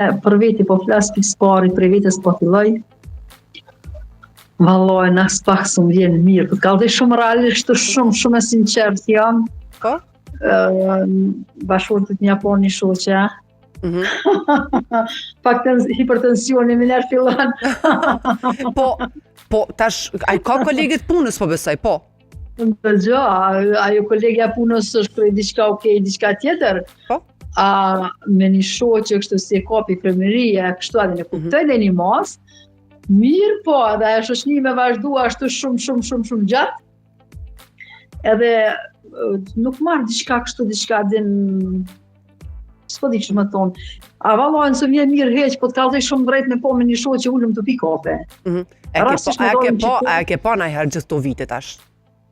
Për veti po flas pikë spari, për vetes po filloj. Vallai, na s'pak së më vjen mirë, për kallëzoj shumë realisht, shumë e sinqert jam. Po? Bashkëshortet një po një shoqe. Pak hipertensioni më nërë fillon. Po, tash, a i ka kolegët punës, po besoj, po? Gjo, ajo kolegja punës është kërë diçka okej, diçka tjetër. Po? Me një shoqe kështu si e kapi kremëria, kështu adhe në kuptoj dhe një mas, mirë po, edhe e shoqni me vazhdu ashtu shumë gjatë, edhe nuk marrë diçka kështu, diçka din, s'po di që më thonë, a vallajnë se vjen mirë heq, po të kallëzoj shumë drejt me po me një shoqe ullëm të pi kafe. A ke pa najherë gjithë të vite tash?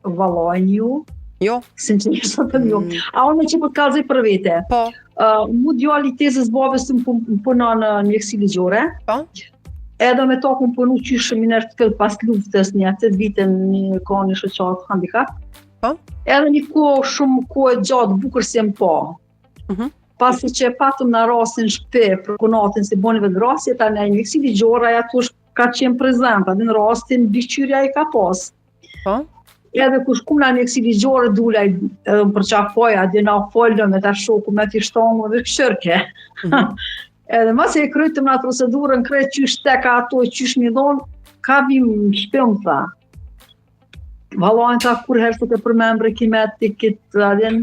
Vallajnë ju. Jo? Sinqerisht të jo. A unë që po të kallëzoj për vete. Po? Mu djali tezës babes të më puna në mjekësi ligjore. Po? Edhe me ta ku më punu qyshë minër të pas luftës një 8 vite në ka një shoqatë handikap. Po? Edhe një shumë kohë gjatë bukur si më pa. Pasi që patëm në rasin shpe për kunatin si bonive dhe rasje, ta në mjekësi ligjore aja tush ka qenë prezenta, dhe në rastin biqyria i ka pas. Po? Edhe kush ku në mjekësi ligjore dulaj edhe më përqafoja, dhe na folën me ta shoku me t'i shtongu dhe këshërke. Edhe mas e krytëm në atë procedurën, krejt qysh teka ato, qysh një dhonë, ka vim shpëm, tha. Vallajnë ta kur herë të përmembre kimet të kitë adin,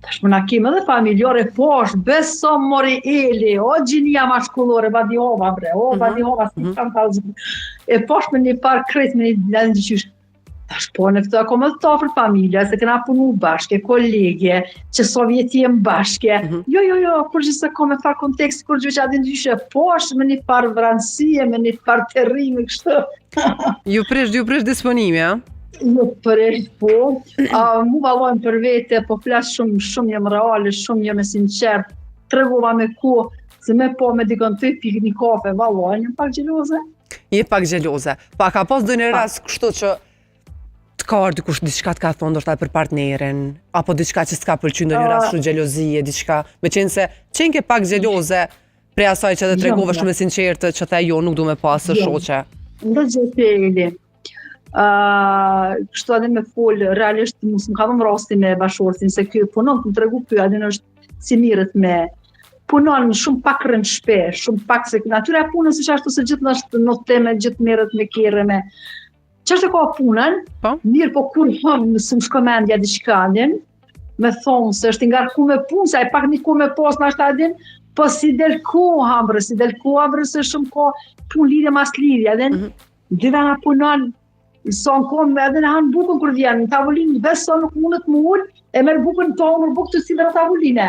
tash më na kim edhe familjore posh, beso mori eli, o gjinia mashkullore, badihova bre, o badihova, si kam talë. E posh me një par krejt me një qysh. Tash po në këto ako më të tafër familja, se këna punu bashke, kolege, që sovjeti jem bashke. Jo, kur gjithë se ka me far kontekst, kur gjithë që adin gjyshe posh, me një par vranësie, me një par terrimi, kështë. Ju prish disponimi, a? Ju prish, po. Mu vallojnë për vete, po flas shumë jem reale, shumë jem e sinqert, tregova me ku, se me po me dikon të pik një kafe, vallojnë, jem pak gjeloze. Je pak gjeloze. Pa ka pas do një rast kështu që të ka arë dikush diçka të ka thonë ndoshta për partnerin, apo diçka që s'ka pëlqyer ndonjë rast shumë xhelozie, diçka, me qenë se qenë ke pak xheloze prej asaj që edhe tregove shumë e sinqertë që the jo nuk du me pasë shoqe. Ndërgjë Eli. Kështu adin me fol, realisht mos më ka dhënë rasti me bashortin, se kjo punon, të më tregu kjo adin është si mirët me punon shumë pak rënd shpe, shumë pak se natyra e punës është ashtu se gjithë është në teme, gjithë mirët me kere me. Qështë e ka punën, mirë po kur së më shkomendja diçkandin, me thonë se është ngarku me punë, se a i pak një ku me pas në ashtë adin, po si del ku hambre, se shumë ka punë lidhje mas lidhje, adin, dy vena punon, son kom edhe në hanë bukën kër vjenë, në tavolinë, beso nuk mundet më ullë, e merë bukën të omër bukë të si dhe në tavoline.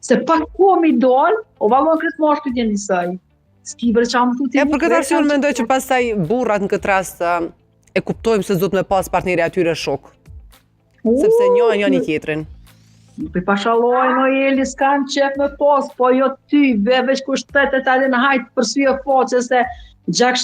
Se pak ku me i dollë, o valon këtë mosh këtë një njësaj. S'kibre që amë të të për këtë arsion mendoj që pastaj burrat në këtë rast e kuptojmë se zot me pas partneri atyre shok. Sepse njën i tjetrin. Për pashalojnë o Eli s'kan qef me pas, po jo ty, veç kushtetet adin hajtë për syje foqe se gjak